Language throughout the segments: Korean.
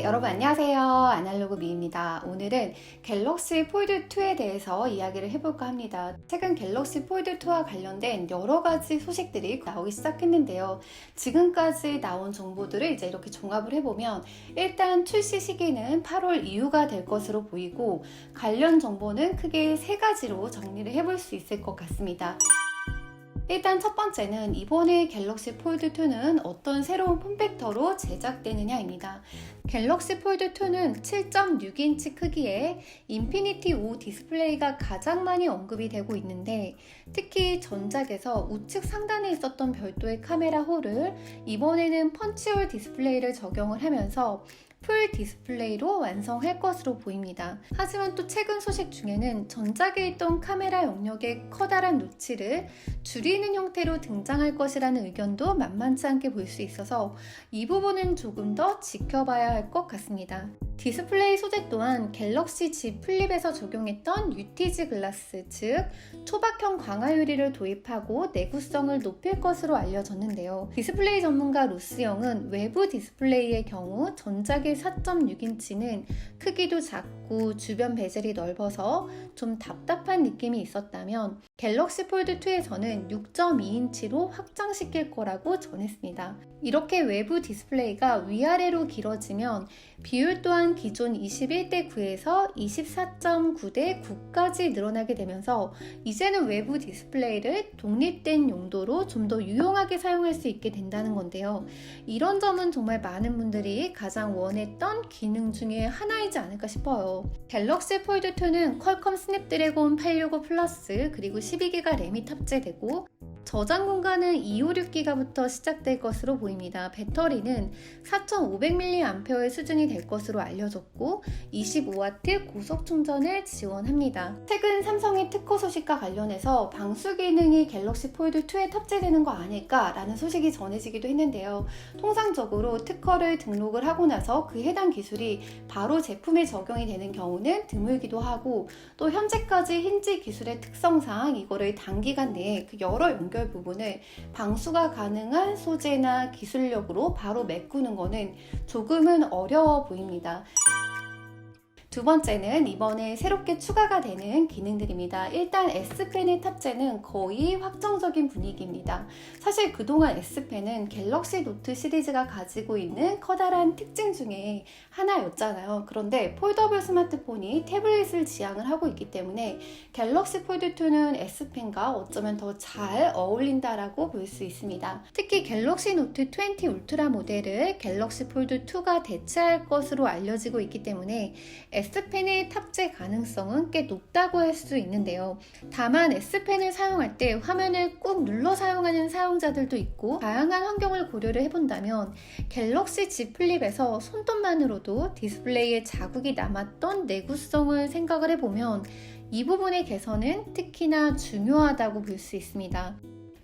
여러분 안녕하세요. 아날로그 미입니다. 오늘은 갤럭시 폴드 2에 대해서 이야기를 해볼까 합니다. 최근 갤럭시 폴드 2와 관련된 여러 가지 소식들이 나오기 시작했는데요. 지금까지 나온 정보들을 이제 이렇게 종합을 해보면 일단 출시 시기는 8월 이후가 될 것으로 보이고 관련 정보는 크게 세 가지로 정리를 해볼 수 있을 것 같습니다. 일단 첫 번째는 이번에 갤럭시 폴드 2는 어떤 새로운 폼팩터로 제작되느냐입니다. 갤럭시 폴드 2는 7.6인치 크기의 인피니티 5 디스플레이가 가장 많이 언급이 되고 있는데, 특히 전작에서 우측 상단에 있었던 별도의 카메라 홀을 이번에는 펀치홀 디스플레이를 적용을 하면서 풀 디스플레이로 완성할 것으로 보입니다. 하지만 또 최근 소식 중에는 전작에 있던 카메라 영역의 커다란 노치를 줄이는 형태로 등장할 것이라는 의견도 만만치 않게 볼 수 있어서 이 부분은 조금 더 지켜봐야 할 것 같습니다. 디스플레이 소재 또한 갤럭시 Z 플립에서 적용했던 UTG 글라스, 즉 초박형 광화 유리를 도입하고 내구성을 높일 것으로 알려졌는데요. 디스플레이 전문가 로스 영은 외부 디스플레이의 경우 전작의 4.6인치는 크기도 작고 주변 베젤이 넓어서 좀 답답한 느낌이 있었다면 갤럭시 폴드 2에서는 6.2인치로 확장시킬 거라고 전했습니다. 이렇게 외부 디스플레이가 위아래로 길어지면 비율 또한 기존 21대 9에서 24.9대 9까지 늘어나게 되면서 이제는 외부 디스플레이를 독립된 용도로 좀 더 유용하게 사용할 수 있게 된다는 건데요. 이런 점은 정말 많은 분들이 가장 원했던 기능 중에 하나이지 않을까 싶어요. 갤럭시 폴드 2는 퀄컴 스냅드래곤 865 플러스 그리고 12기가 램이 탑재되고 저장 공간은 256기가부터 시작될 것으로 보입니다. 배터리는 4500mAh의 수준이 될 것으로 알려졌고 25W 고속 충전을 지원합니다. 최근 삼성의 특허 소식과 관련해서 방수 기능이 갤럭시 폴드 2에 탑재되는 거 아닐까라는 소식이 전해지기도 했는데요. 통상적으로 특허를 등록을 하고 나서 그 해당 기술이 바로 제품에 적용이 되는 경우는 드물기도 하고, 또 현재까지 힌지 기술의 특성상 이거를 단기간 내에 그 여러 연결 부분을 방수가 가능한 소재나 기술력으로 바로 메꾸는 것은 조금은 어려워 보입니다. 두 번째는 이번에 새롭게 추가가 되는 기능들입니다. 일단 S펜의 탑재는 거의 확정적인 분위기입니다. 사실 그동안 S펜은 갤럭시 노트 시리즈가 가지고 있는 커다란 특징 중에 하나였잖아요. 그런데 폴더블 스마트폰이 태블릿을 지향을 하고 있기 때문에 갤럭시 폴드 2는 S펜과 어쩌면 더 잘 어울린다라고 볼 수 있습니다. 특히 갤럭시 노트 20 울트라 모델을 갤럭시 폴드 2가 대체할 것으로 알려지고 있기 때문에 S펜의 탑재 가능성은 꽤 높다고 할 수 있는데요. 다만 S펜을 사용할 때 화면을 꾹 눌러 사용하는 사용자들도 있고, 다양한 환경을 고려를 해본다면 갤럭시 Z 플립에서 손톱만으로도 디스플레이에 자국이 남았던 내구성을 생각을 해보면 이 부분의 개선은 특히나 중요하다고 볼 수 있습니다.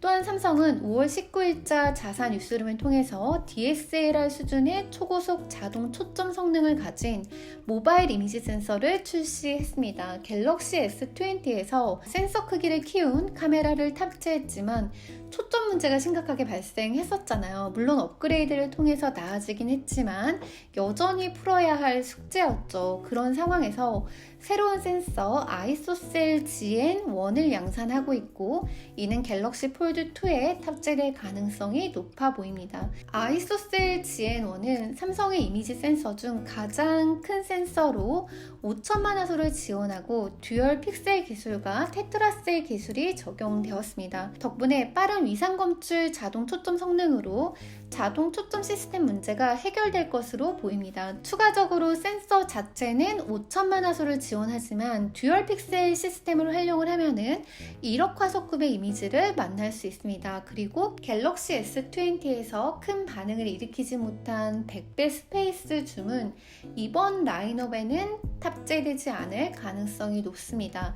또한 삼성은 5월 19일자 자사 뉴스룸을 통해서 DSLR 수준의 초고속 자동 초점 성능을 가진 모바일 이미지 센서를 출시했습니다. 갤럭시 S20에서 센서 크기를 키운 카메라를 탑재했지만 초점 문제가 심각하게 발생했었잖아요. 물론 업그레이드를 통해서 나아지긴 했지만 여전히 풀어야 할 숙제였죠. 그런 상황에서 새로운 센서 아이소셀 GN1을 양산하고 있고, 이는 갤럭시 폴드 2에 탑재될 가능성이 높아 보입니다. 아이소셀 GN1은 삼성의 이미지 센서 중 가장 큰 센서로 5천만 화소를 지원하고 듀얼 픽셀 기술과 테트라셀 기술이 적용되었습니다. 덕분에 빠른 위상 검출 자동 초점 성능으로 자동 초점 시스템 문제가 해결될 것으로 보입니다. 추가적으로 센서 자체는 5천만 화소를 지원하지만 듀얼 픽셀 시스템을 활용을 하면은 1억 화소급의 이미지를 만날 수 있습니다. 그리고 갤럭시 S20에서 큰 반응을 일으키지 못한 100배 스페이스 줌은 이번 라인업에는 탑재되지 않을 가능성이 높습니다.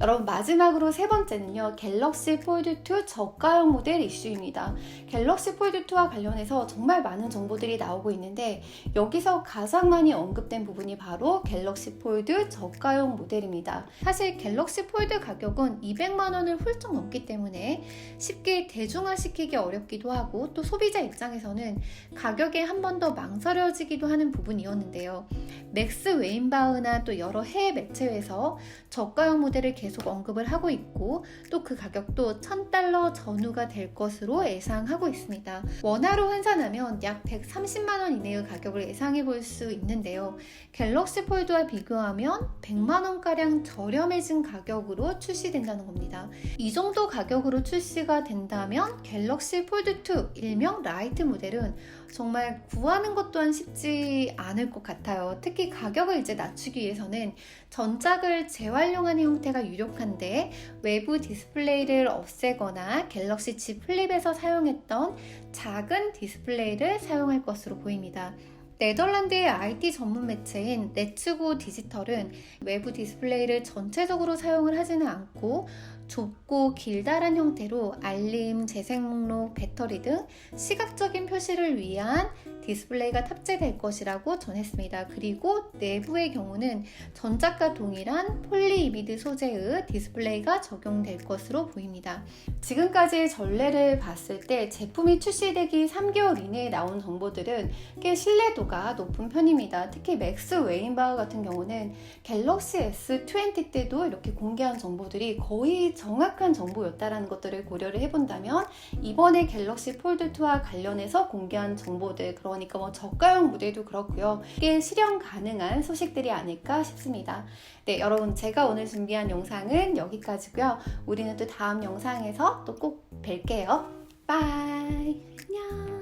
여러분, 마지막으로 세 번째는요, 갤럭시 폴드2 저가형 모델 이슈입니다. 갤럭시 폴드2와 관련해서 정말 많은 정보들이 나오고 있는데, 여기서 가장 많이 언급된 부분이 바로 갤럭시 폴드 저가형 모델입니다. 사실 갤럭시 폴드 가격은 200만 원을 훌쩍 넘기 때문에 쉽게 대중화시키기 어렵기도 하고, 또 소비자 입장에서는 가격에 한 번 더 망설여지기도 하는 부분이었는데요. 맥스 웨인바흐나 또 여러 해외 매체에서 저가형 모델을 계속 언급을 하고 있고, 또 그 가격도 $1000 전후가 될 것으로 예상하고 있습니다. 원화로 환산하면 약 130만 원 이내의 가격을 예상해 볼 수 있는데요. 갤럭시 폴드와 비교하면 100만 원가량 저렴해진 가격으로 출시된다는 겁니다. 이 정도 가격으로 출시가 된다면 갤럭시 폴드2 일명 라이트 모델은 정말 구하는 것 또한 쉽지 않을 것 같아요. 특히 가격을 이제 낮추기 위해서는 전작을 재활용하는 형태가 유력한데, 외부 디스플레이를 없애거나 갤럭시 Z 플립에서 사용했던 작은 디스플레이를 사용할 것으로 보입니다. 네덜란드의 IT 전문 매체인 렛츠고 디지털은 외부 디스플레이를 전체적으로 사용을 하지는 않고 좁고 길다란 형태로 알림, 재생 목록, 배터리 등 시각적인 표시를 위한 디스플레이가 탑재될 것이라고 전했습니다. 그리고 내부의 경우는 전작과 동일한 폴리이미드 소재의 디스플레이가 적용될 것으로 보입니다. 지금까지의 전례를 봤을 때 제품이 출시되기 3개월 이내에 나온 정보들은 꽤 신뢰도가 높은 편입니다. 특히 맥스 웨인바흐 같은 경우는 갤럭시 S20 때도 이렇게 공개한 정보들이 거의 정확한 정보였다라는 것들을 고려를 해본다면, 이번에 갤럭시 폴드2와 관련해서 공개한 정보들, 그러니까 뭐 저가형 모델도 그렇고요, 꽤 실현 가능한 소식들이 아닐까 싶습니다. 네, 여러분, 제가 오늘 준비한 영상은 여기까지고요. 우리는 또 다음 영상에서 또 꼭 뵐게요. 바이. 안녕.